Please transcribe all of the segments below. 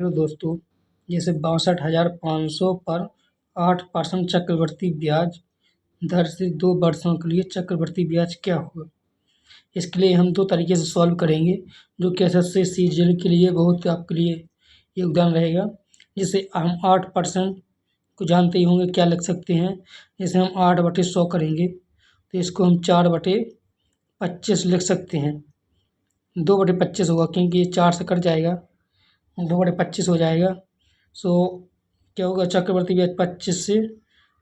Hello दोस्तों, जैसे 62,500 पर 8% चक्रवृद्धि ब्याज दर से 2 वर्षों के लिए चक्रवृद्धि ब्याज क्या होगा। इसके लिए हम 2 तरीके से सॉल्व करेंगे, जो कि एसएससी सीजीएल के लिए बहुत आपके लिए योगदान रहेगा। जैसे हम 8% को जानते ही होंगे, क्या लिख सकते हैं। जैसे हम 8/100 करेंगे तो इसको हम 4/25 लिख सकते हैं। 2/25 होगा क्योंकि ये 4 से कट जाएगा, 2/25 हो जाएगा। सो क्या होगा, चक्रवृद्धि ब्याज 25 से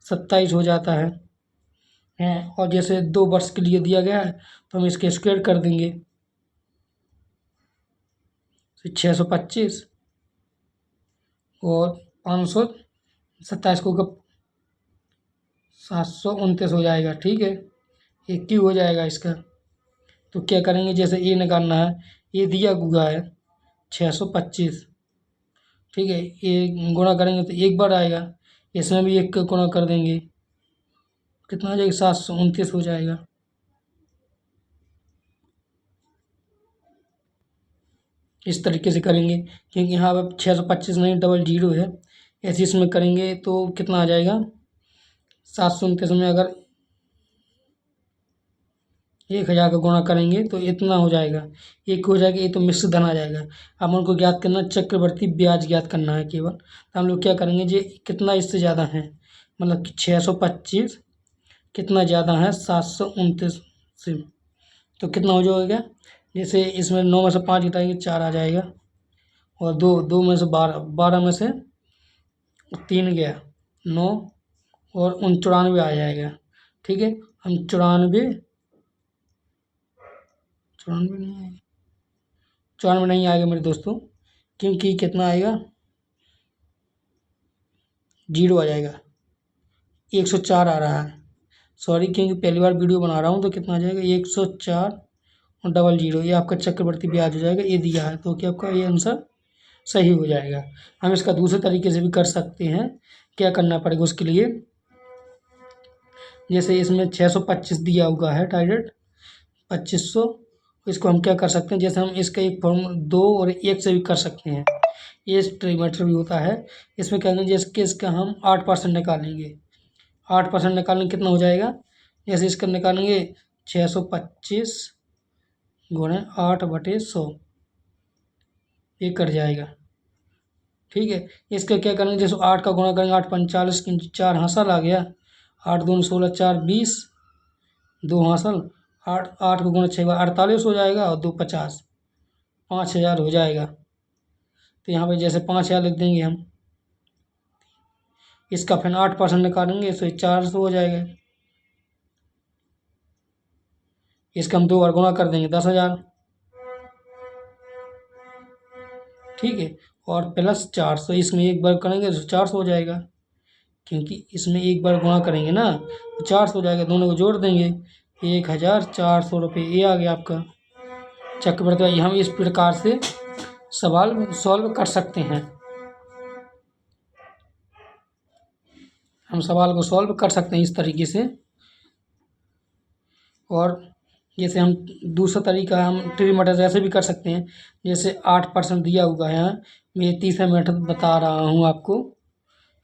27 हो जाता है। और जैसे 2 वर्ष के लिए दिया गया है तो हम इसके स्क्वायर कर देंगे, 625 और 527 को 729 हो जाएगा। ठीक है, ये क्यों हो जाएगा इसका। तो क्या करेंगे, जैसे ये निकालना है, ये दिया हुआ है 625। ठीक है, ये गुणा करेंगे तो एक बार आएगा, इसमें भी एक का गुणा कर देंगे, कितना हो जाएगा, 729 हो जाएगा। इस तरीके से करेंगे क्योंकि यहाँ पर 625 नहीं, 00 है। ऐसे इसमें करेंगे तो कितना आ जाएगा, 729 में अगर 1000 का गुणा करेंगे तो इतना हो जाएगा, एक हो जाएगा। ये तो मिश्र धन आ जाएगा। अब हमको ज्ञात करना, चक्रवृद्धि ब्याज ज्ञात करना है केवल। तो हम लोग क्या करेंगे, जी कितना इससे ज़्यादा है, मतलब कि 625 कितना ज़्यादा है 729 से, तो कितना हो जाएगा। जैसे इसमें 9 में से 5 घटाएंगे 4 आ जाएगा, और 2 में से 12, 12 में से 3 गया 9, और 94 आ जाएगा। ठीक है, हम 94 नहीं आएगा, 94 नहीं आएगा मेरे दोस्तों, क्योंकि कितना आएगा, 0 आ जाएगा। 104 आ रहा है, सॉरी, क्योंकि पहली बार वीडियो बना रहा हूँ। तो कितना आ जाएगा, 104 और 00, ये आपका चक्रवृद्धि ब्याज हो जाएगा। ये दिया है तो क्या आपका ये आंसर सही हो जाएगा। हम इसका दूसरे तरीके से भी कर सकते हैं। क्या करना पड़ेगा उसके लिए, जैसे इसमें 625 दिया हुआ है डायरेक्ट 2500, इसको हम क्या कर सकते हैं, जैसे हम इसका एक फॉर्म 2 और 1 से भी कर सकते हैं। ये ट्रीमेटर भी होता है। इसमें क्या करेंगे, जैसे कि इसका हम 8% निकालेंगे, 8% निकालेंगे कितना हो जाएगा, जैसे इसका निकालेंगे 625 गुणे 8/100, ये कट जाएगा। ठीक है, इसका क्या करेंगे, जैसे 8 का गुणा करेंगे, 8×45 4 हासिल आ गया, 8 दूनी 16, 4 20, 2 हासिल, 8 को गुणा 6 48 हो जाएगा, और 2 50, 5000 हो जाएगा। तो यहाँ पे जैसे 5000 लिख देंगे हम, इसका फिर 8% निकालेंगे तो 400 हो जाएगा। इसका हम 2 बार गुणा कर देंगे 10,000। ठीक है, और प्लस 400, इसमें एक बार करेंगे तो 400 हो जाएगा, क्योंकि इसमें एक बार गुणा करेंगे ना तो 400 हो जाएगा। दोनों को जोड़ देंगे, 1400 रुपये, ये आ गया आपका चक्रवृद्धि। हम इस प्रकार से सवाल सॉल्व कर सकते हैं, हम सवाल को सॉल्व कर सकते हैं इस तरीके से। और जैसे हम दूसरा तरीका हम ट्रीमेटर ऐसे भी कर सकते हैं। जैसे 8% दिया हुआ है, मैं तीसरा मेथड बता रहा हूँ आपको,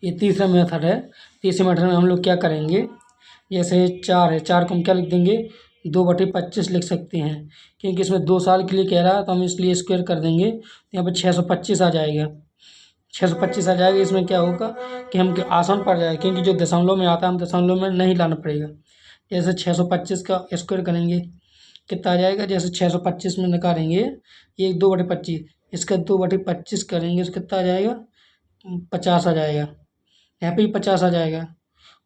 ये तीसरा मेथड है। तीसरे मेथड में हम लोग क्या करेंगे, जैसे 4 है, 4 को हम क्या लिख देंगे, 2/25 लिख सकते हैं, क्योंकि इसमें 2 साल के लिए कह रहा है तो हम इसलिए स्क्वायर कर देंगे। यहाँ पर 625 आ जाएगा, 625 आ जाएगा। इसमें क्या होगा कि हम आसान पड़ जाएगा, क्योंकि जो दशमलव में आता है हम दशमलव में नहीं लाना पड़ेगा। जैसे 625 का स्क्वायर करेंगे कितना आ जाएगा, जैसे 625 में निकालेंगे, ये 2/25, इसका 2/25 करेंगे तो कितना आ जाएगा, 50 आ जाएगा। यहाँ पे भी 50 आ जाएगा।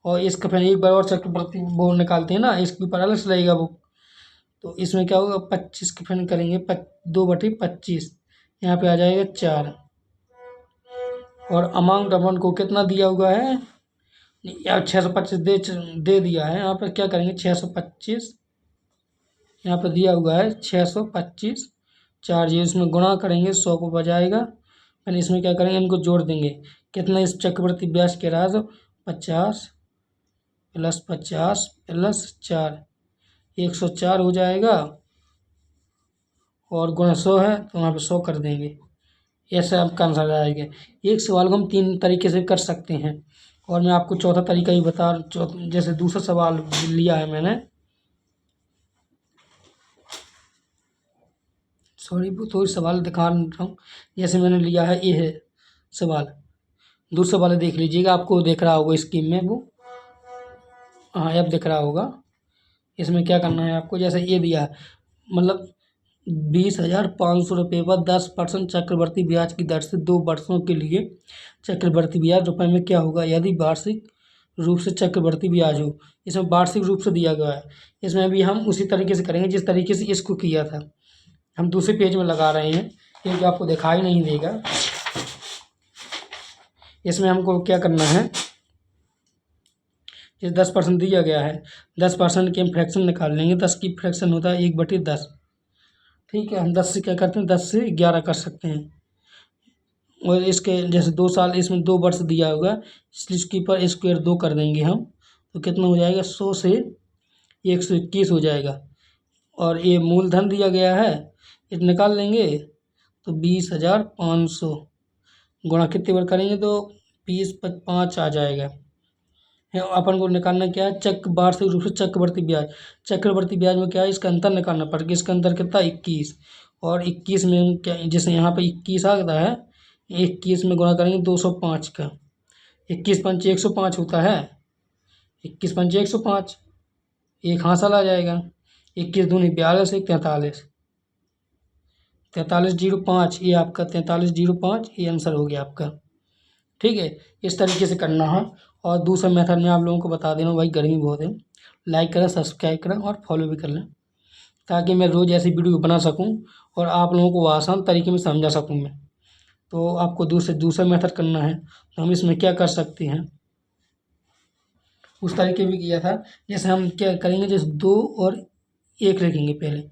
और इसका फिर एक बार और चक्रवृद्धि वो निकालते हैं ना, इसके ऊपर अलग से लगेगा वो। तो इसमें क्या होगा, 25 के फिर करेंगे 2/25, यहाँ पे आ जाएगा 4। और अमाउंट अपन को कितना दिया हुआ है, यार 625 दे दिया है। यहाँ पर क्या करेंगे, 625 यहाँ पर दिया हुआ है 625, 4 जी इसमें गुणा करेंगे, 100 को बजाएगा। फिर इसमें क्या करेंगे, इनको जोड़ देंगे, कितना इस चक्रवृद्धि ब्याज के रहा, 50 + 50 + 4, 104 हो जाएगा। और गुणा 100 है तो वहाँ पे 100 कर देंगे, ऐसे आपका आंसर आएगा। एक सवाल को हम 3 तरीके से कर सकते हैं। और मैं आपको चौथा तरीका ही जैसे दूसरा सवाल लिया है मैंने, सॉरी वो थोड़ी सवाल दिखा रहा हूँ। जैसे मैंने लिया है, ये है सवाल, दूसरा वाला देख लीजिएगा, आपको दिख रहा होगा स्कीम में वो, हाँ अब दिख रहा होगा। इसमें क्या करना है आपको, जैसे ये दिया है, मतलब 20,500 रुपये पर 10% चक्रवर्ती ब्याज की दर से 2 वर्षों के लिए चक्रवर्ती ब्याज रुपए में क्या होगा यदि वार्षिक रूप से चक्रवर्ती ब्याज हो। इसमें वार्षिक रूप से दिया गया है। इसमें भी हम उसी तरीके से करेंगे जिस तरीके से इसको किया था। हम दूसरे पेज में लगा रहे हैं, क्योंकि आपको दिखाई नहीं देगा। इसमें हमको क्या करना है, ये 10% दिया गया है, 10% के हम फ्रैक्शन निकाल लेंगे। 10 की फ्रैक्शन होता है 1/10। ठीक है, हम 10 से क्या करते हैं, 10 से 11 कर सकते हैं। और इसके जैसे 2 साल, इसमें 2 वर्ष दिया होगा, इसलिए इसके ऊपर स्क्वायर 2 कर देंगे हम, तो कितना हो जाएगा, 100 से 121 हो जाएगा। और ये मूलधन दिया गया है, ये निकाल लेंगे तो 20,500 गुणा कितने बार करेंगे तो 20/5 आ जाएगा। अपन को निकालना क्या है, वार्षिक रूप से चक्रवर्ती ब्याज। चक्रवर्ती ब्याज में क्या है, इसका अंतर निकालना पड़ेगा। इसका अंतर कितना, 21। और 21 में हम क्या, जैसे यहाँ पे 21 आ गया है, 21 में गुणा करेंगे 205 का। 21 पंचे 105 होता है, 21 पंचे 105, एक हासिल आ जाएगा। 21 दूनी 42, 1 43, 4305, ये आपका 4305, ये आंसर हो गया आपका। ठीक है, इस तरीके से करना है। और दूसरा मेथड में आप लोगों को बता दे रहा हूँ, भाई गर्मी बहुत है, लाइक करें, सब्सक्राइब करें और फॉलो भी कर लें, ताकि मैं रोज़ ऐसी वीडियो बना सकूँ और आप लोगों को आसान तरीके में समझा सकूँ मैं। तो आपको दूसरा मेथड करना है, तो हम इसमें क्या कर सकते हैं, उस तरीके भी किया था। जैसे हम क्या करेंगे, जैसे 2 और 1 रखेंगे पहले।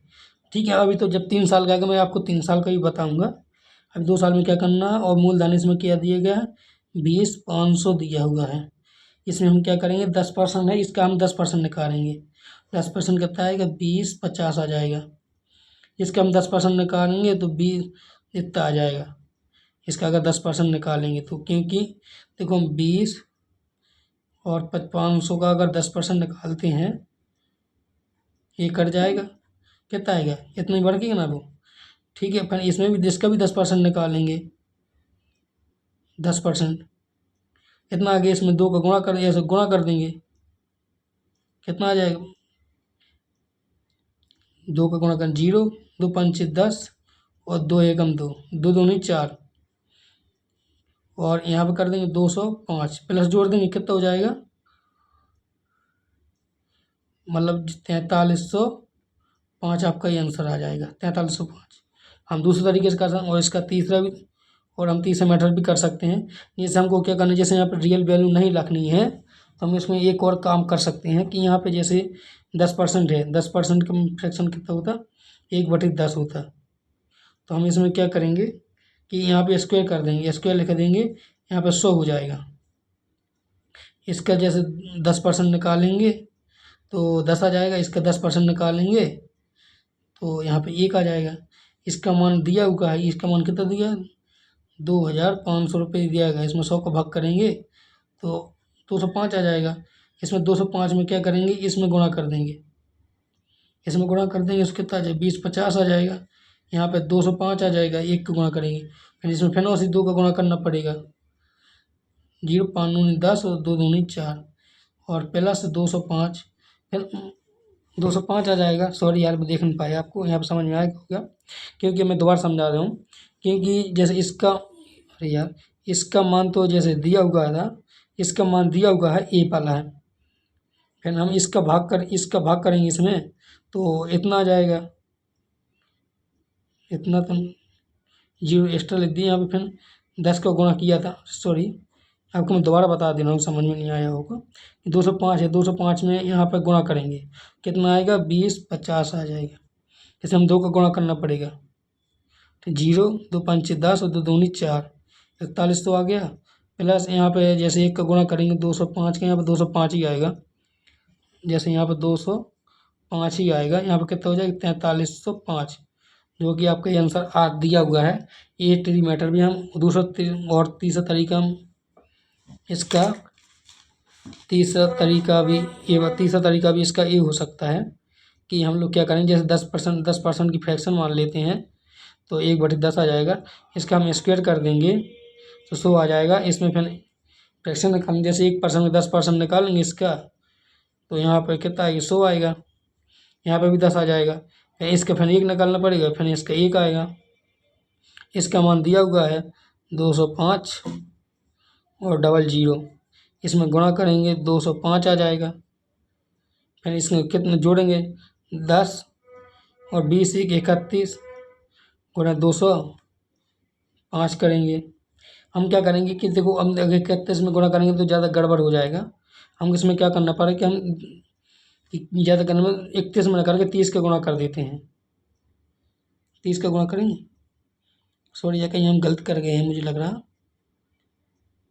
ठीक है, अभी तो जब 3 साल का आएगा मैं आपको 3 साल का ही बताऊँगा। अभी 2 साल में क्या करना है, और मूलधन इसमें क्या दिया गया है, 20,500 दिया हुआ है। इसमें हम क्या करेंगे, 10% है, इसका हम 10% निकालेंगे। 10% कितना आएगा, 20,50 आ जाएगा। इसका हम 10% निकालेंगे तो 20 इतना आ जाएगा। इसका अगर 10% निकालेंगे तो, क्योंकि देखो हम 20 और 5,500 का अगर 10% निकालते हैं, ये कट जाएगा, कितना आएगा, इतना ही बढ़ेगा ना वो। ठीक है, फिर इसमें भी इसका भी 10% निकालेंगे, 10%, कितना आ गया, इसमें 2 का गुणा कर, ऐसे गुणा कर देंगे, कितना आ जाएगा, 2 का गुणा कर 0, 2 पंचे 10 और 2 एकम 2, 2 दूनी 4, और यहाँ पे कर देंगे 205, प्लस जोड़ देंगे, कितना हो जाएगा, मतलब 4305 आपका ये आंसर आ जाएगा, 4305। हम दूसरे तरीके से कर सकते हैं, और इसका तीसरा भी, और हम तीसरा मेथड भी कर सकते हैं। जैसे हमको क्या करना है, जैसे यहाँ पर रियल वैल्यू नहीं रखनी है, तो हम इसमें एक और काम कर सकते हैं कि यहाँ पे जैसे 10% है, 10% का फ्रैक्शन कितना होता, 1/10 होता। तो हम इसमें क्या करेंगे कि यहाँ पे स्क्वायर कर देंगे, स्क्वायर लिख देंगे, यहाँ पे 100 हो जाएगा। इसका जैसे 10% निकालेंगे तो 10 आ जाएगा, इसका 10% निकालेंगे तो यहाँ पे 1 आ जाएगा। इसका मान दिया हुआ है, इसका मान कितना दिया है, 2,500 रुपये दिया गया। इसमें 100 का भाग करेंगे तो 205 आ जाएगा। इसमें 205 में क्या करेंगे, इसमें गुणा कर देंगे, इसमें गुणा कर देंगे, उसके कितना आ जाए, 20,50 आ जाएगा। यहाँ पे 205 आ जाएगा, 1 का गुणा करेंगे, फिर इसमें फिर उसी 2 का गुणा करना पड़ेगा, 0 5 दूनी 10 और 2 दूनी 4, और प्लस 205, फिर 205 आ जाएगा। सॉरी यार, मैं देख नहीं पाया, आपको यहाँ पर समझ में आएगा होगा, क्योंकि मैं दोबारा समझा रहा हूँ। क्योंकि जैसे इसका, अरे यार, इसका मान तो जैसे दिया हुआ था, इसका मान दिया हुआ है ए वाला है, फिर हम इसका भाग करेंगे इसमें तो इतना आ जाएगा, इतना तो 0 एक्स्ट्रा लिख दिया यहाँ पे, फिर 10 का गुणा किया था, सॉरी आपको मैं दोबारा बता दे रहा हूँ, समझ में नहीं आया होगा। 205 है, 205 में यहाँ पर गुणा करेंगे, कितना आएगा, 20,50 आ जाएगा। इसे हम 2 का गुणा करना पड़ेगा, तो 0 2 पंचे 10 और 2 दूनी 4, 41 तो आ गया। प्लस यहाँ पे जैसे 1 का गुणा करेंगे 205 का, यहाँ पे 205 ही आएगा, जैसे यहाँ पे 205 ही आएगा, यहाँ पे कितना हो जाएगा, 4305। जो कि आपका ये आंसर दिया हुआ है। ये ट्रीमेटर भी हम और तीसरा तरीका हम इसका तीसरा तरीका भी इसका ये हो सकता है कि हम लोग क्या करेंगे, जैसे 10% की फ्रैक्शन मान लेते हैं तो 1/10 आ जाएगा। इसका हम स्क्वायर कर देंगे तो 100 आ जाएगा। इसमें फिर फ्रैक्शन हम जैसे 1% में 10% निकालेंगे इसका, तो यहाँ पर कितना आएगा, 100 आएगा। यहाँ पे भी 10 आ जाएगा। फिर इसका फिर 1 निकालना पड़ेगा, फिर इसका 1 आएगा। इसका मान दिया हुआ है 205 और 00। इसमें गुणा करेंगे 205 आ जाएगा। फिर इसमें कितने जोड़ेंगे, 10 और 20 1 31 गुणा 205 करेंगे। हम क्या करेंगे कि देखो, हम अगर 31 में गुणा करेंगे तो ज़्यादा गड़बड़ हो जाएगा। हम इसमें क्या करना पड़ेगा कि हम ज़्यादा करने में 31 में करके 30 का गुणा कर देते हैं। 30 का गुणा करेंगे, सॉरी या कहीं हम गलत कर गए हैं मुझे लग रहा।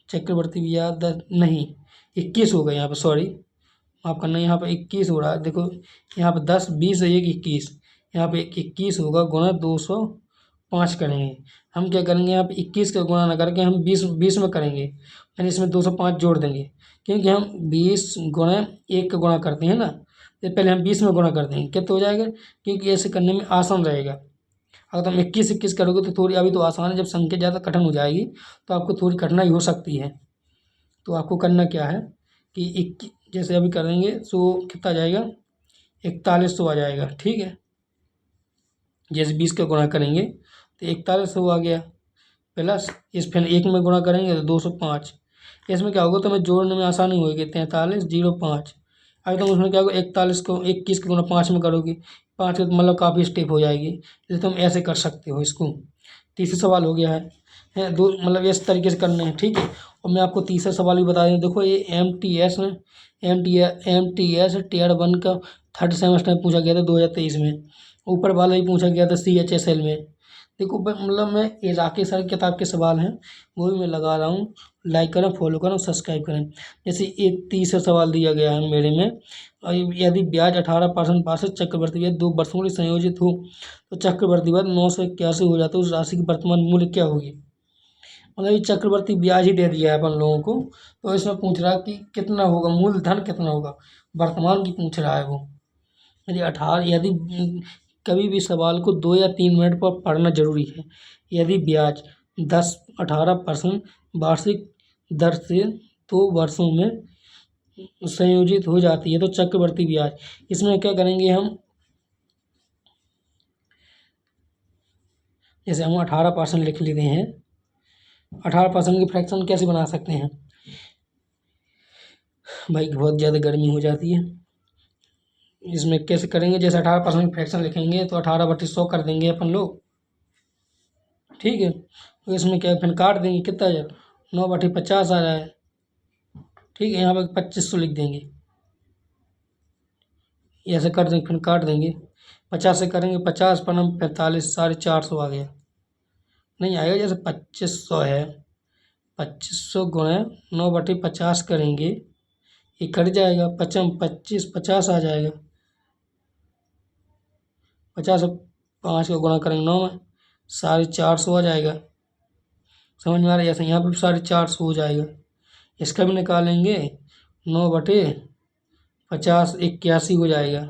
चक्रवर्ती ब्याज नहीं, 21 हो गया यहाँ पर, सॉरी माफ़ करना। यहाँ पर 21 हो रहा है, देखो यहाँ पर 10 20 1 21, यहाँ पे 21 होगा गुणा 205 करेंगे। हम क्या करेंगे, यहाँ पे 21 का गुणा ना करके हम 20 में करेंगे, यानी इसमें 205 जोड़ देंगे। क्योंकि हम 20 गुणा 1 का गुणा करते हैं ना, तो पहले हम 20 में गुणा कर देंगे, कितना हो जाएगा, क्योंकि ऐसे करने में आसान रहेगा। अगर तुम 21 करोगे तो थोड़ी, अभी तो आसान है, जब संख्या ज़्यादा कठिन हो जाएगी तो आपको थोड़ी कठिनाई हो सकती है। तो आपको करना क्या है कि जैसे अभी करेंगे तो कितना आ जाएगा, 4100 आ जाएगा। ठीक है, जैसे 20 का गुणा करेंगे तो 4100 आ गया, प्लस इस फिर 1 में गुणा करेंगे तो 205। इसमें क्या होगा, तो हमें जोड़ने में आसानी होगी, 4305। अगर तुम उसमें क्या होगा, 41 को 21 के गुणा 5 में करोगे, 5 का मतलब काफ़ी स्टेप हो जाएगी, जैसे तुम ऐसे कर सकते हो इसको। तीसरा सवाल हो गया है दो, मतलब इस तरीके से करने हैं। ठीक है, और मैं आपको तीसरा सवाल भी बता दूँ। देखो ये MTS टीयर 1 का 3rd सेमेस्टर में पूछा गया था 2023 में। ऊपर वाला ही पूछा गया था CHSL में। देखो मतलब मैं ये राकेश सर किताब के सवाल हैं वो भी मैं लगा रहा हूँ। लाइक करें, फॉलो करें, सब्सक्राइब करें। जैसे एक तीसरा सवाल दिया गया है मेरे में, यदि ब्याज 18% वार्षिक चक्रवृद्धि ब्याज 2 वर्षों के लिए संयोजित हो तो चक्रवृद्धि ब्याज 981 हो जाता है, उस राशि की वर्तमान मूल्य क्या होगी। मतलब ये चक्रवृद्धि ब्याज ही दे दिया है अपन लोगों को, तो इसमें पूछ रहा है कि कितना होगा, मूलधन कितना होगा, वर्तमान की पूछ रहा है वो। यदि कभी भी सवाल को 2 या 3 मिनट पर पढ़ना जरूरी है। यदि ब्याज 18% वार्षिक दर से 2 वर्षों में संयोजित हो जाती है तो चक्रवृद्धि ब्याज, इसमें क्या करेंगे हम, जैसे हम 18% लिख लेते हैं। 18% की फ्रैक्शन कैसे बना सकते हैं भाई, बहुत ज़्यादा गर्मी हो जाती है। इसमें कैसे करेंगे, जैसे 18% फ्रैक्शन लिखेंगे तो 18/100 कर देंगे अपन लोग। ठीक है, तो इसमें क्या फिर काट देंगे, कितना आ जाए, 9/50 आ रहा है। ठीक है, यहाँ पर 2500 लिख देंगे, ऐसे कर देंगे, फिर काट देंगे। 50 से करेंगे, 50 पर 45 450 आ गया, नहीं आएगा। जैसे 2500 है, 2500 गुणे 9/50 करेंगे, ये कट जाएगा, 50 आ जाएगा। 50 5 का गुणा करेंगे 9 में, 450 आ जाएगा। समझ में आ रहा है, ऐसे यहाँ पर 450 हो जाएगा। इसका भी निकालेंगे, 9/50 81 हो जाएगा,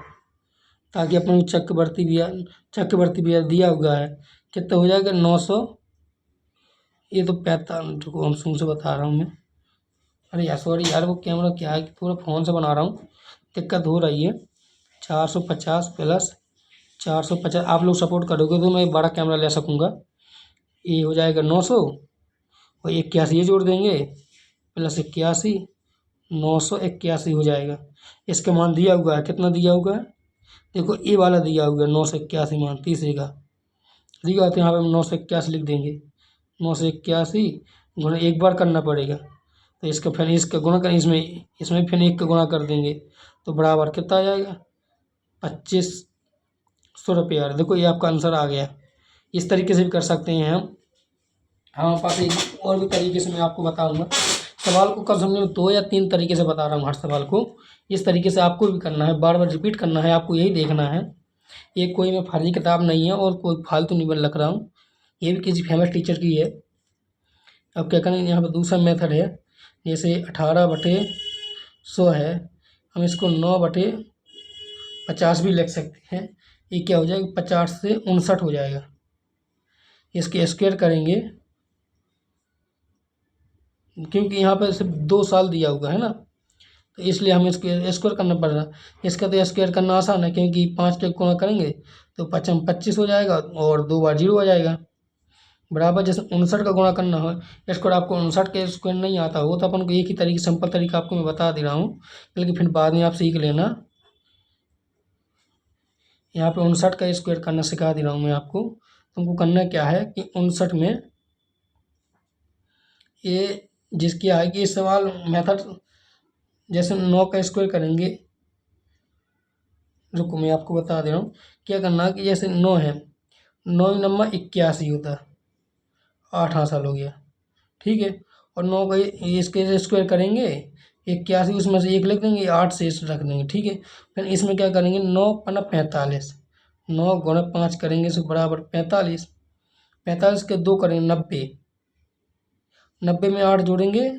ताकि अपन चक्रवर्ती ब्याज दिया हुआ है, कितना हो जाएगा 900। ये तो 45 को हम शुरू से बता रहा हूँ मैं। अरे यार सॉरी यार, वो कैमरा क्या है कि पूरा फ़ोन से बना रहा हूँ, दिक्कत हो रही है। 450 प्लस 450, आप लोग सपोर्ट करोगे तो मैं बड़ा कैमरा ले सकूँगा। ये हो जाएगा 900 और 81 ये जोड़ देंगे, प्लस 81, 981 हो जाएगा। इसका मान दिया हुआ है, कितना दिया हुआ है, देखो ये वाला दिया हुआ है 981 मान, तीसरे का दिया हुआ, तो यहाँ पे हम 981 लिख देंगे। 981 गुणा एक बार करना पड़ेगा, तो इसका फिर इसका गुणा करें, इसमें फिर 1 का गुणा कर देंगे, तो बराबर कितना आ जाएगा, 2500 रुपया। देखो ये आपका आंसर आ गया। इस तरीके से भी कर सकते हैं हम। हमारे पास एक और भी तरीके से मैं आपको बताऊंगा। सवाल को कम समझ में 2 या 3 तरीके से बता रहा हूँ हर सवाल को। इस तरीके से आपको भी करना है, बार बार रिपीट करना है, आपको यही देखना है। ये कोई मैं फर्जी किताब नहीं है और कोई फालतू नहीं बन लग रहा हूँ, ये भी किसी फेमस टीचर की है। अब क्या करेंगे, यहाँ पर दूसरा मेथड है, जैसे 18/100 है, हम इसको 9/50 भी लिख सकते हैं। ये क्या हो जाएगा, 50 से 59 हो जाएगा। इसके स्क्वायर करेंगे, क्योंकि यहाँ पर सिर्फ 2 साल दिया हुआ है ना, तो इसलिए हमें इसको स्क्वायर करना पड़ रहा है। इसका तो स्क्वायर करना आसान है, क्योंकि 5 के गुणा करेंगे तो 25 हो जाएगा और 2 बार 0 आ जाएगा, बराबर। जैसे 59 का गुणा करना हो, स्क्वायर आपको 59 के स्क्वायर नहीं आता हो तो अपन को एक ही तरीके सिंपल तरीका आपको मैं बता दे रहा हूँ, लेकिन फिर बाद में आप सीख लेना। यहाँ पे 59 का स्क्वायर करना सिखा दे रहा हूँ मैं आपको। तुमको करना क्या है कि 59 में ये जिसकी आएगी, ये सवाल मेथड जैसे 9 का स्क्वायर करेंगे, रुको मैं आपको बता दे रहा हूँ क्या करना है। कि जैसे 9 है, 9 नंबर 81 होता है, 8 हासिल हो गया, ठीक है। और 9 का इसके स्क्वायर करेंगे 81, उसमें से 1 लिख देंगे, 8 शेष रख देंगे, ठीक है। फिर इसमें क्या करेंगे, 9×5 45, 9×5 करेंगे सो बराबर 45, 45 के 2 करेंगे 90, 90 में 8 जोड़ेंगे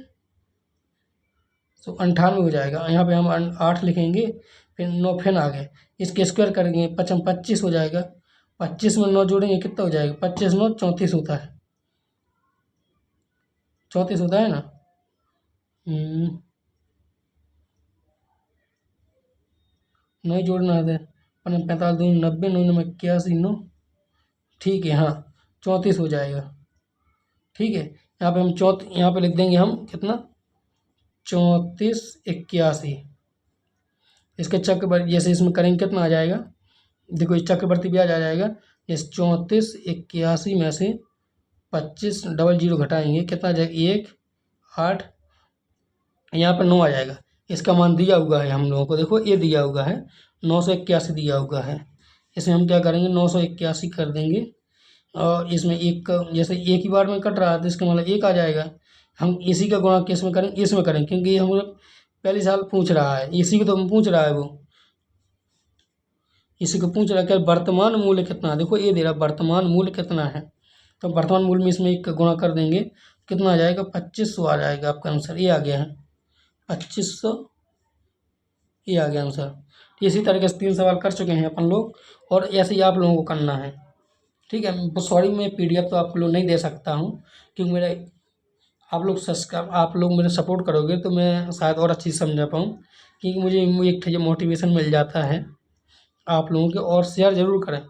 तो 98 हो जाएगा। यहाँ पे हम 8 लिखेंगे, फिर 9 फिर आ गए, इसके स्क्वायर करेंगे 25 हो जाएगा, 25 में 9 जोड़ेंगे कितना हो जाएगा, 25 9 34 होता है, 34 होता है ना। नहीं जोड़ना है, 45 2 90, 9 9 81 9, ठीक है, हाँ 34 हो जाएगा, ठीक है। यहाँ पे हम यहाँ पे लिख देंगे हम कितना, 3481। इसके चक्रवर्ती जैसे इसमें करेंगे कितना आ जाएगा, देखो इस चक्रवर्ती ब्याज आ जाएगा। इस 3481 में से 25 डबल 0 घटाएंगे कितना आ जाएगा, 1 8, यहाँ पर 9 आ जाएगा। इसका मान दिया हुआ है हम लोगों को, देखो ये दिया हुआ है 981 दिया हुआ है। इसमें हम क्या करेंगे, 981 कर देंगे, और इसमें एक जैसे एक ही बार में कट रहा है तो इसका मतलब 1 आ जाएगा। हम इसी का गुणा किस में करेंगे, इसमें करेंगे, क्योंकि ये हम पहले साल पूछ रहा है, इसी को तो हम पूछ रहा है, वो इसी को पूछ रहा है कि वर्तमान मूल्य कितना है। देखो ये दे रहा वर्तमान मूल्य कितना है, तो वर्तमान मूल्य में इसमें 1 का गुणा कर देंगे, कितना आ जाएगा, 2500 आ जाएगा। आपका आंसर ये आ गया है 2500, ये आ गया आंसर। इसी तरीके से 3 सवाल कर चुके हैं अपन लोग, और ऐसे ही आप लोगों को करना है, ठीक है। सॉरी मैं PDF तो आप लोग नहीं दे सकता हूँ, क्योंकि मेरा आप लोग मेरे सपोर्ट करोगे तो मैं शायद और अच्छी से समझा पाऊँ, क्योंकि मुझे एक जो मोटिवेशन मिल जाता है आप लोगों के। और शेयर ज़रूर करें,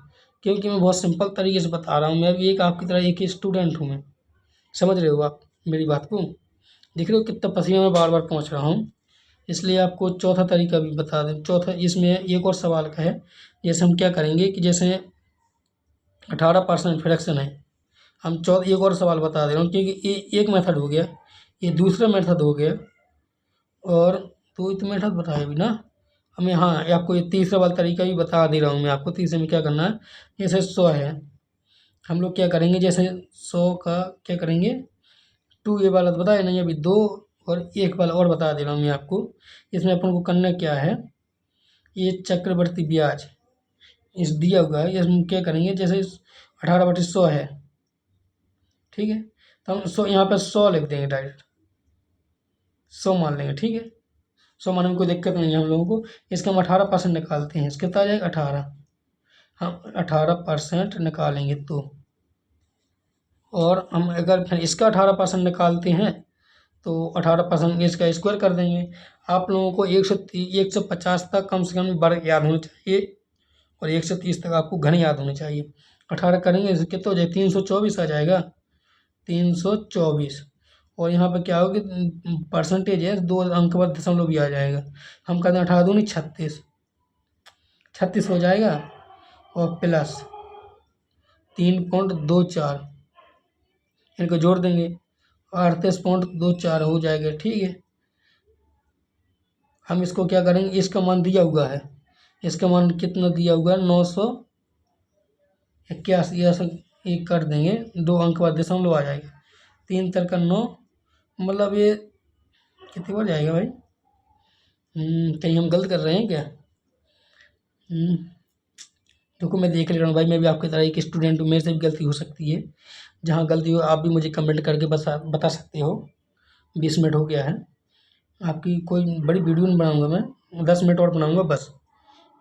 क्योंकि मैं बहुत सिंपल तरीके से बता रहा हूँ, मैं भी एक आपकी तरह एक ही स्टूडेंट हूँ मैं, समझ रहे हो आप मेरी बात को, देख रहे हो कितना पसीना में बार बार पहुँच रहा हूँ। इसलिए आपको चौथा तरीका भी बता दें। चौथा इसमें एक और सवाल का है, जैसे हम क्या करेंगे कि जैसे 18% फ्रैक्शन है, हम एक और सवाल बता दे रहा हूँ, क्योंकि ये एक मेथड हो गया, ये दूसरा मेथड हो गया, और तो इतना मेथड बताया भी ना हमें। हाँ, ये आपको ये तीसरा वाला तरीका भी बता दे रहा हूँ मैं आपको। तीसरे में क्या करना है, जैसे 100 है, हम लोग क्या करेंगे, जैसे 100 का क्या करेंगे, 2 ये वाला तो बताया नहीं अभी, 2 और 1 वाला और बता दे रहा हूँ मैं आपको। इसमें अपन को करना क्या है, ये चक्रवर्ती ब्याज इस दिया हुआ है, इसमें क्या करेंगे, जैसे 18/100 है, ठीक है, तो हम 100 यहाँ पर 100 लिख देंगे, डायरेक्ट 100 मान लेंगे, ठीक है। 100 मानने में कोई दिक्कत नहीं है हम लोगों को। इसका हम 18% निकालते हैं, कितना आ जाएगा 18, हम 18% निकालेंगे तो, और हम अगर फिर इसका 18% निकालते हैं तो 18% इसका स्क्वायर कर देंगे। आप लोगों को 150 तक कम से कम वर्ग याद होना चाहिए, और 130 तक आपको घन याद होने चाहिए। 18 करेंगे इससे कितना हो जाएगा, 324 आ जाएगा, 324। और यहाँ पर क्या होगी, परसेंटेज है, 2 अंक बाद दशमलव भी आ जाएगा। हम कहते हैं 18 दूनी 36, 36 हो जाएगा, और प्लस 3.24, इनको जोड़ देंगे, 38.24 हो जाएगा, ठीक है। हम इसको क्या करेंगे, इसका मान दिया हुआ है, इसका मान कितना दिया हुआ है, 981, ऐसा एक कर देंगे, 2 अंक बाद दशमलव आ जाएगा, 3 3 9, मतलब ये कितनी बार जाएगा भाई, कहीं हम गलत कर रहे हैं क्या, देखो मैं देख ले रहा हूँ भाई, मैं भी आपकी तरह एक स्टूडेंट हूँ, मेरे से भी गलती हो सकती है। जहाँ गलती हो आप भी मुझे कमेंट करके बता सकते हो। 20 मिनट हो गया है, आपकी कोई बड़ी वीडियो नहीं बनाऊँगा मैं, 10 मिनट और बनाऊँगा बस।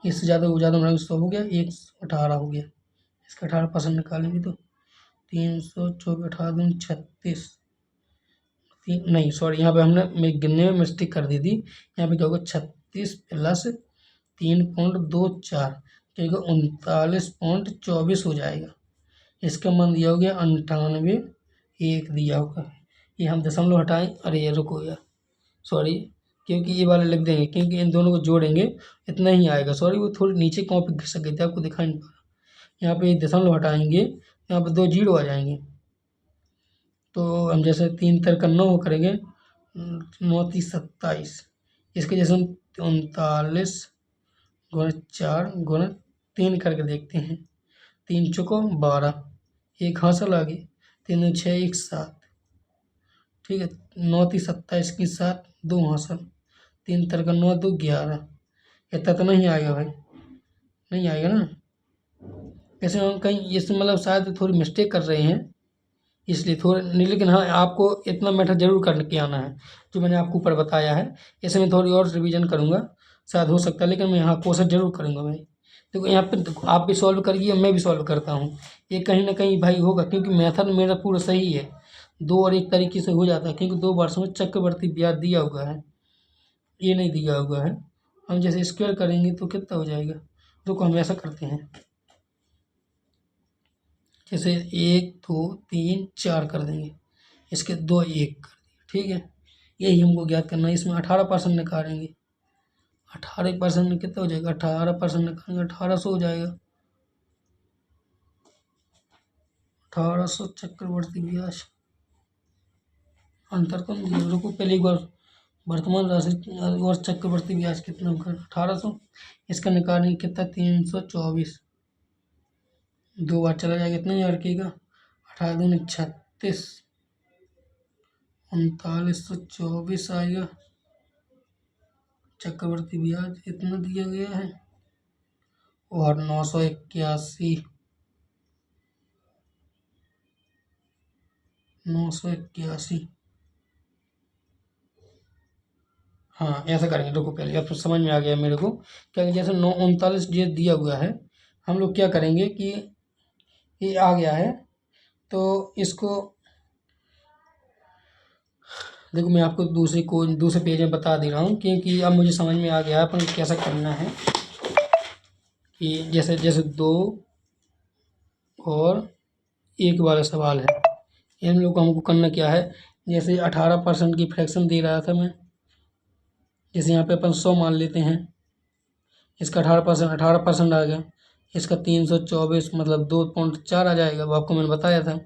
इससे ज़्यादा बनाऊँगा। 100 हो गया, 118 हो गया। इसका 18% निकालेंगे तो 324, 18×36, तीन नहीं सॉरी, यहाँ पे हमने मेरे गिनने में मिस्टेक कर दी थी। यहाँ पे क्या होगा, 36 प्लस 3.24, क्या होगा 39.24 हो जाएगा। इसका मान दिया हो गया 98, 1 दिया होगा। ये हम दशमलव हटाएं, अरे ये रुको यार, सॉरी, क्योंकि ये वाले लिख देंगे, क्योंकि इन दोनों को जोड़ेंगे इतना ही आएगा। सॉरी, वो थोड़ी नीचे कॉपी घिस गई थी, आपको दिखाई नहीं पा रहा। यहाँ पे दशमलव हटाएंगे, यहाँ पे 2 जीरो आ जाएंगे। तो हम जैसे 3 तिरका 9 करेंगे, 9×3 = 27। इसके जैसे हम 39×4×3 करके देखते हैं। 3×4 = 12, एक हासिल आ गई। 3×6 = 7, ठीक है। 9×3 = 27 की 7, 2 हासिल। 3×3 = 9, 2 11। इतना तो नहीं आएगा भाई, नहीं आएगा ना। ऐसे हम कहीं इसमें मतलब शायद थोड़ी मिस्टेक कर रहे हैं, इसलिए थोड़ा नहीं, लेकिन हाँ आपको इतना मैटर जरूर करके आना है जो मैंने आपको ऊपर बताया है। इसे मैं थोड़ी और रिवीजन करूँगा, शायद हो सकता है, लेकिन मैं यहाँ कोशिश जरूर करूँगा भाई। देखो यहाँ पे देखो, आप भी सॉल्व करिए, मैं भी सॉल्व करता हूँ। ये कहीं ना कहीं भाई होगा, क्योंकि मेथड मेरा पूरा सही है। 2 और 1 तरीके से हो जाता है, क्योंकि 2 वर्षों में चक्रवर्ती ब्याज दिया हुआ है, ये नहीं दिया हुआ है। हम जैसे स्क्वायर करेंगे तो कितना हो जाएगा, देखो हम ऐसा करते हैं, जैसे 1 2 3 4 कर देंगे, इसके 2 1 कर दिए, ठीक है। यही हमको ज्ञात करना है। इसमें 18% निकालेंगे, 18% में कितना हो जाएगा, 18% निकालेंगे 1800 हो जाएगा। 1800 चक्रवर्ती ब्याज, अंतर कम दिया, रुको पहले एक बार वर्तमान राशि और चक्रवर्ती ब्याज कितना होगा, 1800। इसका निकालेंगे कितना, 324, 2 बार चला जाएगा, इतना ही रखिएगा। 18×2 = 36, 3924 आएगा। चक्रवर्ती ब्याज इतना दिया गया है, और 981, 981। हाँ ऐसा करेंगे, रुको पहले, अब तो समझ में आ गया मेरे को। क्या जैसे 939 जो दिया हुआ है, हम लोग क्या करेंगे कि ये आ गया है, तो इसको देखो मैं आपको दूसरे पेज में बता दे रहा हूँ, क्योंकि अब मुझे समझ में आ गया है अपन कैसा करना है। कि जैसे जैसे 2 और 1 वाला सवाल है, इन लोग को हमको करना क्या है, जैसे 18% की फ्रैक्शन दे रहा था मैं, जैसे यहाँ पे अपन 100 मान लेते हैं, इसका 18% आ गया, इसका 324 मतलब 2.4 आ जाएगा। वो आपको मैंने बताया था,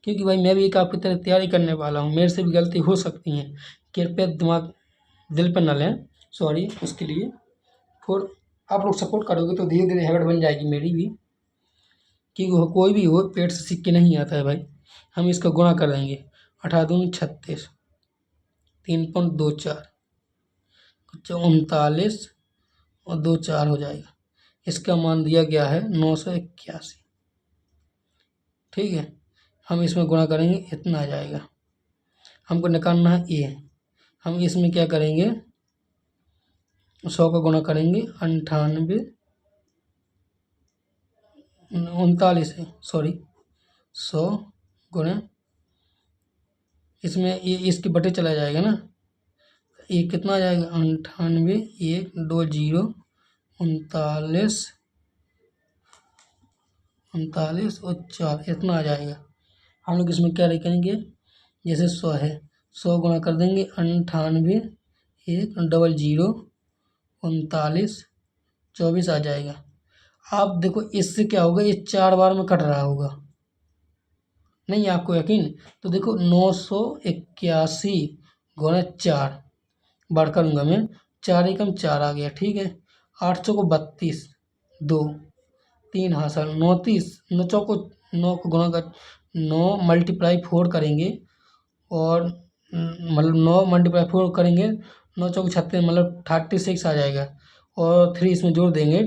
क्योंकि भाई मैं भी एक आपकी तरह तैयारी करने वाला हूँ, मेरे से भी गलती हो सकती है, कृपया दिमाग दिल पर न लें, सॉरी उसके लिए। फिर आप लोग सपोर्ट करोगे तो धीरे धीरे हैबिट बन जाएगी मेरी भी, क्योंकि कोई भी हो पेट से सीख के नहीं आता है भाई। हम इसका गुणा कर देंगे, 18×2 = 36, 3.24, 39 और 2 4 हो जाएगा। इसका मान दिया गया है 981, ठीक है। हम इसमें गुणा करेंगे, इतना आ जाएगा। हमको निकालना है ए, हम इसमें क्या करेंगे, 100 का गुणा करेंगे, 98 39 है, सॉरी 100 गुणा, इसमें ये इसके बटे चला जाएगा ना, ये कितना आ जाएगा, 98, 1 2 0 39 39 और 4, इतना आ जाएगा। हम लोग इसमें क्या करेंगे, जैसे 100 है, 100 गुणा कर देंगे, 98 1 0 0 39 24 आ जाएगा। आप देखो इससे क्या होगा, ये 4 बार में कट रहा होगा, नहीं आपको यकीन, तो देखो 981 गुणा 4 बार करूँगा मैं, 4 एकम 4 आ गया, ठीक है। 8 चौको 32, 2 3 हासिल, 29, 9 चौको 9 को गुणा कर, 9 × 4 करेंगे, और मतलब 9 × 4 करेंगे, 9 चौको 36 मतलब 36 आ जाएगा, और 3 इसमें जोड़ देंगे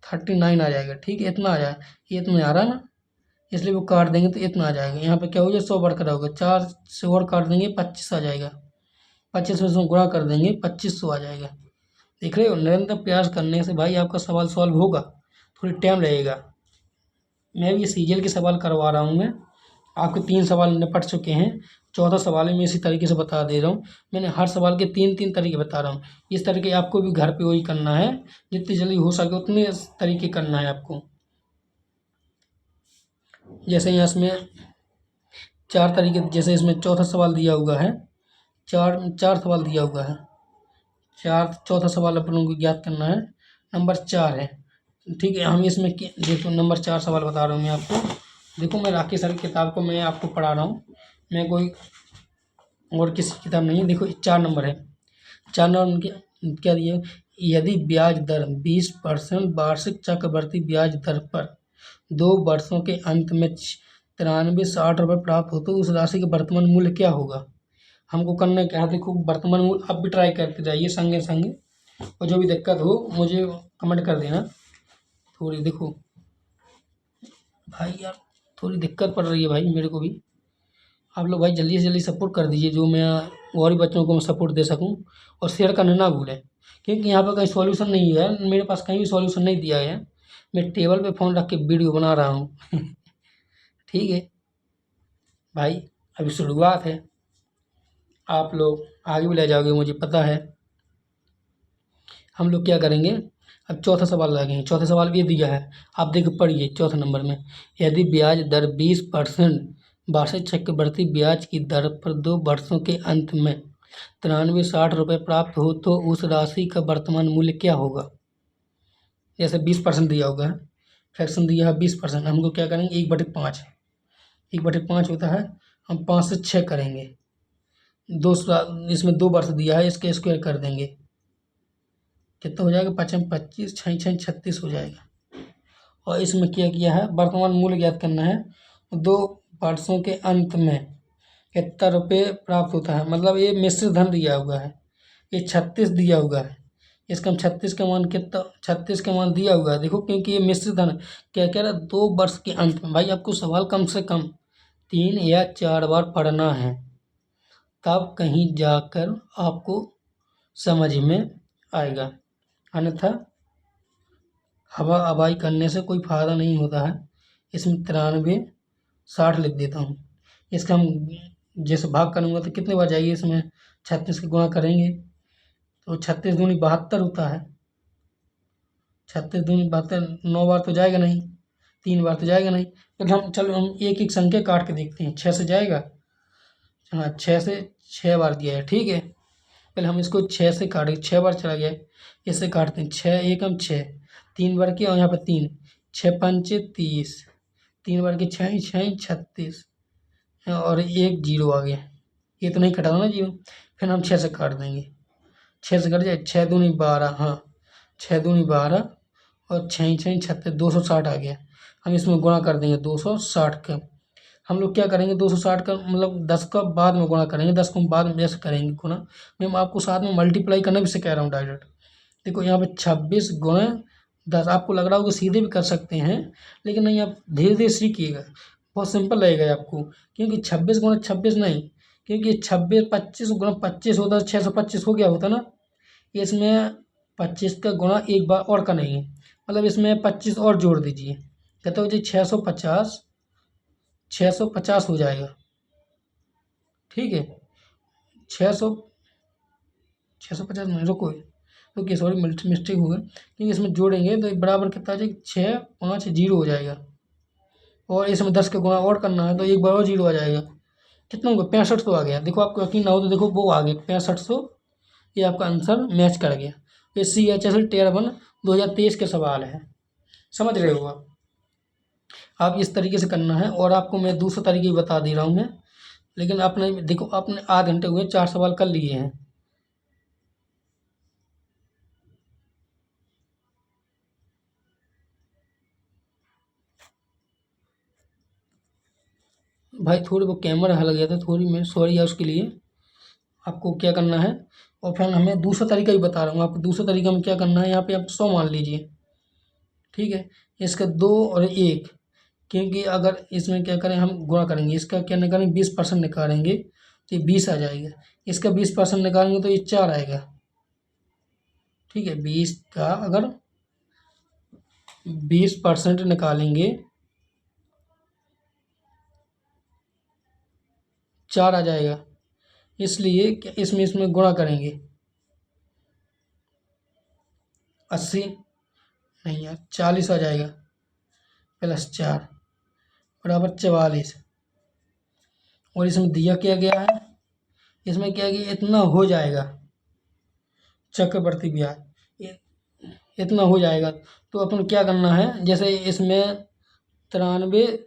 39 आ जाएगा। ठीक है, इतना आ जाएगा, ये इतना आ रहा है ना, इसलिए वो काट देंगे तो इतना आ जाएगा। यहाँ पे क्या हो जाए 100 बढ़कर होगा, 4 से और काट देंगे 25 आ जाएगा। 25 में से गुणा कर देंगे 2500 आ जाएगा। देख रहे हो, निरंतर प्रयास करने से भाई आपका सवाल सॉल्व होगा, थोड़ी टाइम लगेगा। मैं भी ये सीजीएल के सवाल करवा रहा हूँ। मैं आपके 3 सवाल निपट चुके हैं, चौथा सवाल मैं इसी तरीके से बता दे रहा हूँ। मैंने हर सवाल के 3-3 तरीके बता रहा हूँ। इस तरीके आपको भी घर पे वही करना है, जितनी जल्दी हो सके उतने तरीके करना है आपको। जैसे यहाँ इसमें 4 तरीके, जैसे इसमें चौथा सवाल दिया हुआ है, चार सवाल दिया हुआ है, चौथा सवाल अपन को ज्ञात करना है, नंबर 4 है। ठीक है, हम इसमें देखो नंबर 4 सवाल बता रहा हूँ मैं आपको। देखो, मैं राकेश सर की किताब को मैं आपको पढ़ा रहा हूँ, मैं कोई और किसी किताब नहीं है। देखो 4 नंबर है, 4 नंबर उनके क्या दिए, यदि ब्याज दर 20% वार्षिक चक्रवृद्धि ब्याज दर पर 2 वर्षों के अंत में 93-60 रुपये प्राप्त हो तो उस राशि का वर्तमान मूल्य क्या होगा। हमको करना क्या है, देखो वर्तमान मूल्य आप भी ट्राई करते जाइए संगे संगे, और जो भी दिक्कत हो मुझे कमेंट कर देना। थोड़ी देखो भाई यार, थोड़ी दिक्कत पड़ रही है भाई मेरे को भी। आप लोग भाई जल्दी से जल्दी सपोर्ट कर दीजिए, जो मैं और भी बच्चों को मैं सपोर्ट दे सकूं, और शेयर करना ना भूलें, क्योंकि यहाँ पर कहीं सॉल्यूशन नहीं है, मेरे पास कहीं भी सॉल्यूशन नहीं दिया है। मैं टेबल पे फ़ोन रख के वीडियो बना रहा हूँ। ठीक है भाई, अभी शुरुआत है, आप लोग आगे भी ले जाओगे मुझे पता है। हम लोग क्या करेंगे, अब चौथा सवाल लगेंगे। चौथा सवाल भी दिया है, आप देख पढ़िए चौथे नंबर में, यदि ब्याज दर 20% वार्षिक चक्रवृद्धि ब्याज की दर पर 2 वर्षों के अंत में 93-60 रुपये प्राप्त हो तो उस राशि का वर्तमान मूल्य क्या होगा। जैसे 20% दिया होगा, फ्रैक्शन दिया है 20%, हमको क्या करेंगे 1/5, 1/5 होता है, हम 5 से 6 करेंगे, इसमें 2 वर्ष दिया है, इसके स्क्वायर कर देंगे, कितना हो जाएगा 5 में 25, 6 6 36 हो जाएगा। और इसमें क्या किया है, वर्तमान मूल्य ज्ञात करना है, 2 वर्षों के अंत में कितना रुपये प्राप्त होता है, मतलब ये मिश्र धन दिया हुआ है, ये 36 दिया हुआ है, इसका हम 36 का मान कितना, 36 का मान दिया हुआ है। देखो क्योंकि ये मिश्र धन क्या कह रहा है, 2 वर्ष के अंत में। भाई आपको सवाल कम से कम 3 या 4 बार पढ़ना है, तब कहीं जाकर आपको समझ में आएगा, अन्यथा हवा हवाई करने से कोई फ़ायदा नहीं होता है। इसमें 93-60 लिख देता हूँ, इसका हम जैसे भाग करूँगा तो कितने बार जाएगी, इसमें 36 का गुणा करेंगे तो 36 दूनी 72 होता है, 36 दूनी 72, 9 बार तो जाएगा नहीं, 3 बार तो जाएगा नहीं। तो हम चलो हम एक एक संख्या काट के देखते हैं, 6 से जाएगा, हाँ 6 से 6 बार दिया है। ठीक है, पहले हम इसको 6 से काटें, 6 बार चला गया, इससे काटते हैं, 6 एकम 6, 3 बार किया और यहाँ पर 3, 6 पंचे 30, 3 बार के 6 6 36, और 1 0 आ गया, ये तो नहीं कटा ना जीरो। फिर हम 6 से काट देंगे, 6 से कट जाए, 6 दूनी 12, हाँ 6 दूनी 12 और 6 6 36, 260 आ गया। हम इसमें गुणा कर देंगे 260 का। हम लोग क्या करेंगे 260 का मतलब 10 का बाद में गुणा करेंगे, 10 को बाद में जैसे करेंगे गुणा, मैं आपको साथ में मल्टीप्लाई करना भी सिखा रहा हूँ डायरेक्ट। देखो यहाँ पे 26 गुणे 10, आपको लग रहा होगा सीधे भी कर सकते हैं, लेकिन नहीं, आप धीरे धीरे सीखिएगा, बहुत सिंपल लगेगा आपको, क्योंकि 26 गुणे 26 नहीं, क्योंकि 26 25 गुणा 25 होता है, 625 हो गया होता ना, इसमें 25 का गुणा एक बार और करेंगे, मतलब इसमें 25 और जोड़ दीजिए, कहते हो जी 650 हो जाएगा। ठीक है, 650 नहीं, रुको ओके सॉरी मिस्टेक हो गया, क्योंकि इसमें जोड़ेंगे तो बराबर कितना आ जाएगा, 6 5 0 हो जाएगा, और इसमें 10 का गुणा और करना है तो एक बार और 0 आ जाएगा, कितना होगा 6500 आ गया। देखो आपको यकीन ना हो तो देखो वो आ गया 6500, ये आपका आंसर मैच कर गया। ये CHSL Tier 1 2023 के सवाल है, समझ रहे हो आप इस तरीके से करना है। और आपको मैं दूसरा तरीके बता दे रहा हूँ मैं, लेकिन आपने देखो आपने आधे घंटे हुए 4 सवाल कर लिए हैं। भाई थोड़ी वो कैमरा हल गया था, थोड़ी मैं सॉरी है उसके लिए। आपको क्या करना है, और फिर हमें दूसरा तरीका भी बता रहा हूँ आपको, दूसरा तरीका में क्या करना है, यहाँ पे आप 100 मान लीजिए। ठीक है। इसका 2 और 1, क्योंकि अगर इसमें क्या करें हम गुणा करेंगे, इसका क्या निकालेंगे 20% निकालेंगे तो ये 20 आ जाएगा। इसका 20% निकालेंगे तो ये 4 आएगा। ठीक है, 20 का अगर 20% निकालेंगे 4 आ जाएगा। इसलिए इसमें इसमें गुणा करेंगे 80 नहीं यार 40 आ जाएगा +4 बराबर 44। और इसमें दिया क्या गया है, इसमें क्या कि इतना हो जाएगा चक्रवर्ती ब्याज, इतना हो जाएगा। तो अपन क्या करना है, जैसे इसमें 93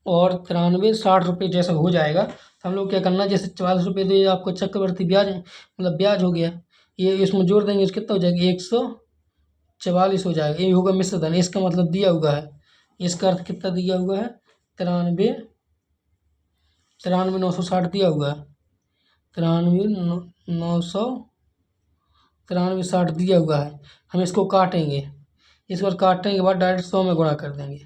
और 93 60 रुपये जैसा हो जाएगा तो हम लोग क्या करना है, जैसे 44 रुपये तो ये आपको चक्रवर्ती ब्याज मतलब ब्याज हो गया, ये इसमें जोड़ देंगे तो कितना हो जाएगा 144 हो जाएगा। ये होगा मिश्र धन, इसका मतलब दिया हुआ है, इसका अर्थ कितना दिया हुआ है 93 960 दिया हुआ है, 93 दिया हुआ है। हम इसको काटेंगे, इस बार काटने के बाद डायरेक्ट 100 में गुणा कर देंगे,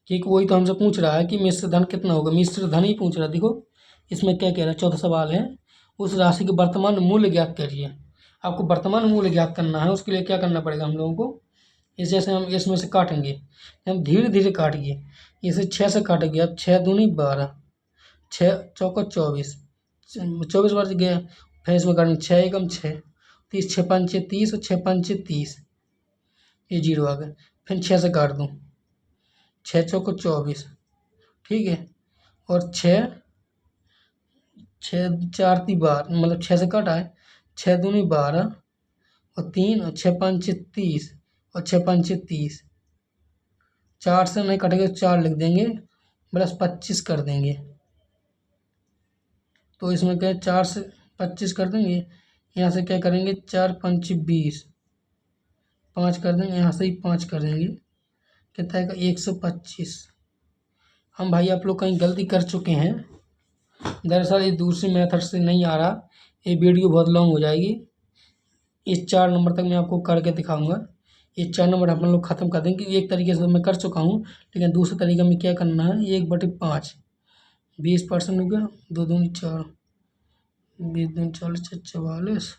क्योंकि वही तो हमसे पूछ रहा है कि मिश्र धन कितना होगा, मिश्र धन ही पूछ रहा है। देखो इसमें क्या कह रहा है, चौथा सवाल है उस राशि के वर्तमान मूल्य ज्ञात करिए। आपको वर्तमान मूल्य ज्ञात करना है, उसके लिए क्या करना पड़ेगा हम लोगों को, इस जैसे हम इसमें से काटेंगे, हम धीरे धीरे काटिए। इसे 6 से काटेंगे, अब 6 दूनी 12, 6 चौका 24, 24 बच गया। फिर इसमें काटेंगे 6 एकम 6, 30 6 पंचे 30 और 6 पंचे 30, ये 0 आ गया। फिर 6 से काट दूँ, 6 चौको 24, ठीक है। और 6 4 × 12 मतलब 6 से काटा है, 6 दूनी 12 और 3 और 6 पंचे 30 और 6 पंचे 30, 4 से नहीं कटेगा 4 लिख देंगे +25 कर देंगे। तो इसमें क्या 4 से 25 कर देंगे, यहाँ से क्या करेंगे 4 पंचे 20, 5 कर देंगे, यहाँ से ही 5 कर देंगे, कितना आएगा 125। हम भाई आप लोग कहीं गलती कर चुके हैं, दरअसल ये दूसरी मेथड से नहीं आ रहा, ये वीडियो बहुत लॉन्ग हो जाएगी। इस 4 नंबर तक मैं आपको करके दिखाऊंगा, ये 4 नंबर अपन लोग ख़त्म कर देंगे। एक तरीके से मैं कर चुका हूँ, लेकिन दूसरे तरीके में क्या करना है, 1/5 20% हो गया, 2 दूनी 4, 20 दूनी 40 44,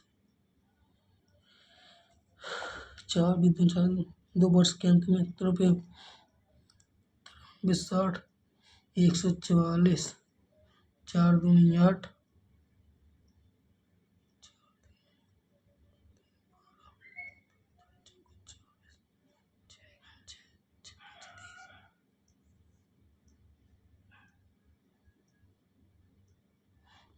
4 20 दूनी 40, 2 वर्ष के अंत में रुपये 60 144, 4 दूनी 8,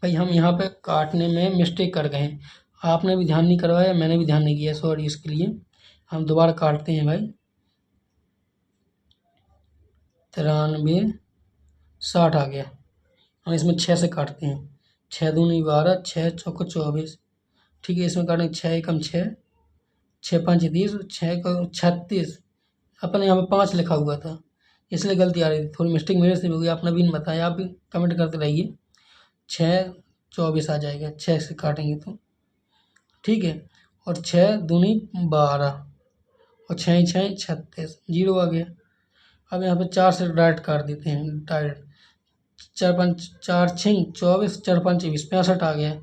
भाई हम यहाँ पे काटने में मिस्टेक कर गए हैं, आपने भी ध्यान नहीं करवाया, मैंने भी ध्यान नहीं किया, सॉरी इसके लिए। हम दोबारा काटते हैं भाई, 93 60 आ गया। हम इसमें 6 से काटते हैं, 6 दूनी 12, 6 चौको 24, ठीक है। इसमें काटेंगे 6 एकम 6, 6 5 30, 6 का 36, अपने यहाँ पे 5 लिखा हुआ था इसलिए गलती आ रही थी, थोड़ी मिस्टेक मेरे से भी होगी, आपने भी नहीं बताया, आप भी कमेंट करते रहिए। 6 24 आ जाएगा 6 से काटेंगे तो, ठीक है। और 6 दूनी 12 और 6 6 36, 0 आ गया। अब यहाँ पे 4 से डायरेक्ट काट देते हैं, डायरेक्ट 4 5 4 6 24, 4 5 20, 65 आ गया।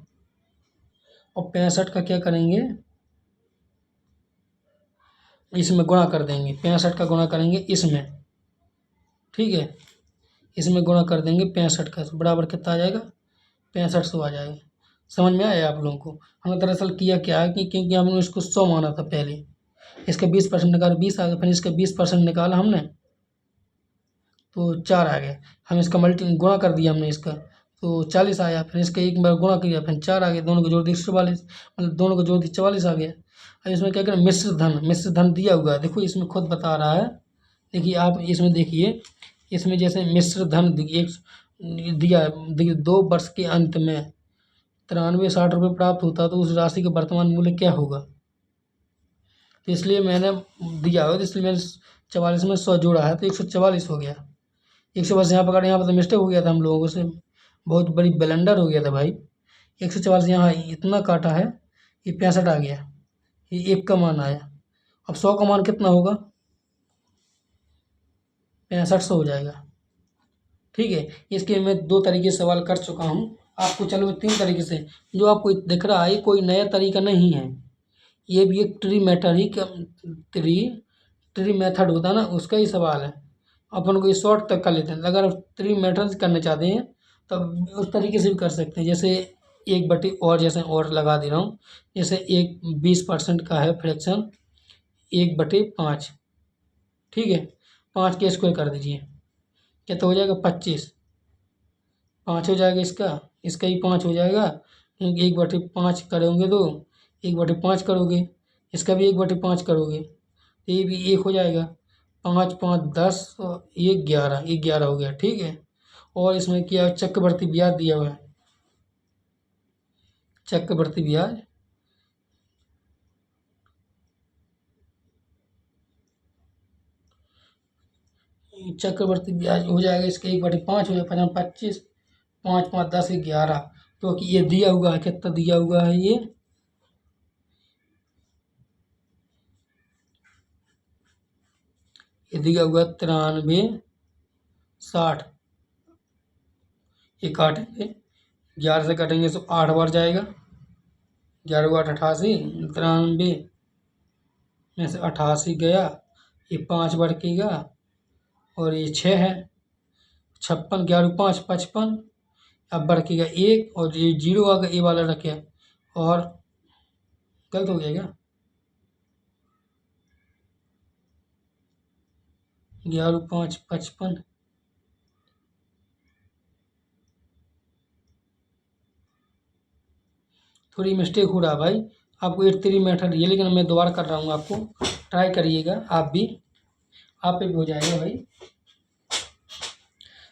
और 65 का क्या करेंगे, इसमें गुणा कर देंगे, 65 का गुणा करेंगे इसमें, ठीक है। इसमें गुणा कर देंगे 65 का, तो बराबर कितना आ जाएगा 6500 आ जाएगा। समझ में आया आप लोगों को। हमने दरअसल किया क्या है कि क्योंकि हमने इसको 100 माना था पहले, इसका 20% निकाला 20 आ गया, फिर इसका 20% निकाला हमने तो 4 आ गया। हम इसका गुणा कर दिया हमने इसका तो 40 आया, फिर इसका एक बार गुणा किया फिर 4 आ गया, दोनों को जोड़ दिया 44, मतलब दोनों को जोड़ दिया 44 आ गया। अब इसमें क्या करें, मिश्र धन दिया हुआ है, देखो इसमें खुद बता रहा है, देखिए आप इसमें देखिए, इसमें जैसे मिश्र धन एक दिया, देखिए 2 वर्ष के अंत में 93 60 रुपये प्राप्त होता तो उस राशि का वर्तमान मूल्य क्या होगा। तो इसलिए मैंने दिया हो, तो इसलिए मैंने 44 में 100 जोड़ा है तो 144 हो गया। 100 यहाँ पकड़, यहाँ पर तो मिस्टेक हो गया था हम लोगों से, बहुत बड़ी ब्लंडर हो गया था भाई। 144 यहाँ इतना काटा है, ये 65 आ गया, ये 1 का मान आया। अब 100 का मान कितना होगा, 6500 हो जाएगा। ठीक है, इसके मैं 2 तरीके से सवाल कर चुका हूँ। आपको चलो मैं 3 तरीके से, जो आपको दिख रहा है कोई नया तरीका नहीं है, ये भी एक ट्री मैटर ही का ट्री ट्री मेथड होता है ना, उसका ही सवाल है। अपन को ये शॉर्ट तक कर लेते हैं। अगर ट्री मेथड करना चाहते हैं तो उस तरीके से भी कर सकते हैं। जैसे एक बटे और, जैसे और लगा दे रहा हूँ, जैसे एक 20% का है फ्रैक्शन 1/5। ठीक है, 5 के स्क्वायर कर दीजिए, क्या तो हो जाएगा 25। 5 हो जाएगा इसका, इसका ही 5 हो जाएगा, क्योंकि 1/5 करोगे तो 1/5 करोगे, इसका भी 1/5 करोगे तो ये भी 1 हो जाएगा। 5 5 10 और ये 11, ये 11 हो गया। ठीक है, और इसमें क्या चक्रवर्ती ब्याज दिया हुआ है, चक्रवर्ती ब्याज चक्रवर्ती ब्याज हो जाएगा इसका 1/5 हो जाएगा, 25। 5 5 10 11, क्योंकि ये दिया हुआ है, कितना दिया हुआ है ये दिया हुआ 93 60। ये काटेंगे, 11 से काटेंगे तो 8 बार जाएगा, 11 8 88, 93 में से 88 गया, ये 5 बढ़ेगा और ये 6 है, 56, 11 5 55, अब बढ़ेगा 1 और ये 0 आ गया, ये वाला रखे, और गलत हो गया क्या, 11 5 55, थोड़ी मिस्टेक हो रहा भाई। आपको 83 मेथड ये, लेकिन मैं दोबारा कर रहा हूँ, आपको ट्राई करिएगा, आप भी, आप पे भी हो जाएगा भाई।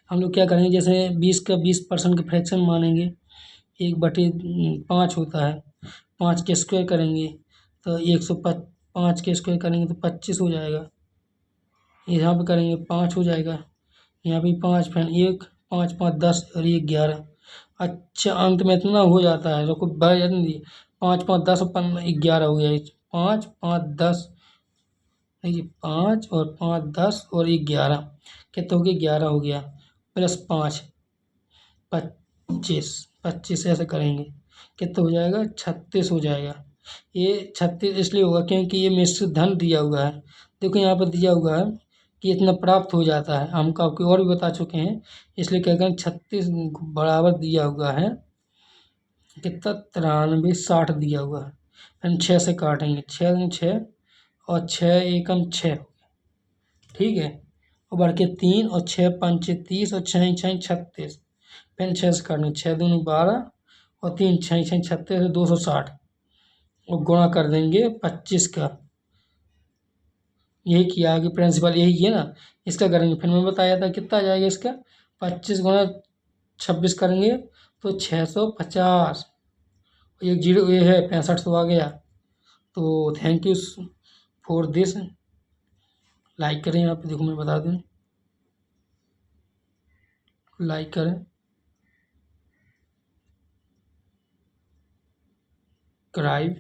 हम लोग क्या करेंगे, जैसे 20 का 20% का फ्रैक्शन मानेंगे, 1/5 होता है, 5 के स्क्वायर करेंगे तो 105 के स्क्वायर करेंगे तो 25 हो जाएगा। यहाँ पे करेंगे 5 हो जाएगा, यहाँ भी 5, फिर 1, 5 5 10 और ये 11। अच्छा, अंत में इतना हो जाता है, रुको भाई, 5 5 10 और 11 हो गया, 5 5 10, ये 5 और 5 10 और ये 11, कितना हो गया, 11 हो गया, +5 25, 25 ऐसे करेंगे, कितना हो जाएगा, 36 हो जाएगा। ये 36 इसलिए होगा क्योंकि ये मिश्रित धन दिया हुआ है। देखो यहाँ पर दिया हुआ है कि इतना प्राप्त हो जाता है, हम आपको और भी बता चुके हैं, इसलिए क्या करें, 36 बराबर दिया हुआ है, कितना 93 60 दिया हुआ है। फिर 6 से काटेंगे, 6 दूनी 6 और 6 एकम 6, ठीक है, और बढ़ के 3 और 6 पंचे 30 और 6 6 36, फिर 6 से काटेंगे, 6 दूनी 12 और 3 6 6 36 260, और गुणा कर देंगे 25 का। यही किया कि प्रिंसिपल यही किया ना, इसका करेंगे, फिर मैं बताया था कितना आ जाएगा इसका, 25 गुणा 26 करेंगे तो 650, एक जीरो ये है 6500 आ गया। तो thank you for this, like करें, यहाँ पे देखो मैं बता दूँ, लाइक करें, सब्सक्राइब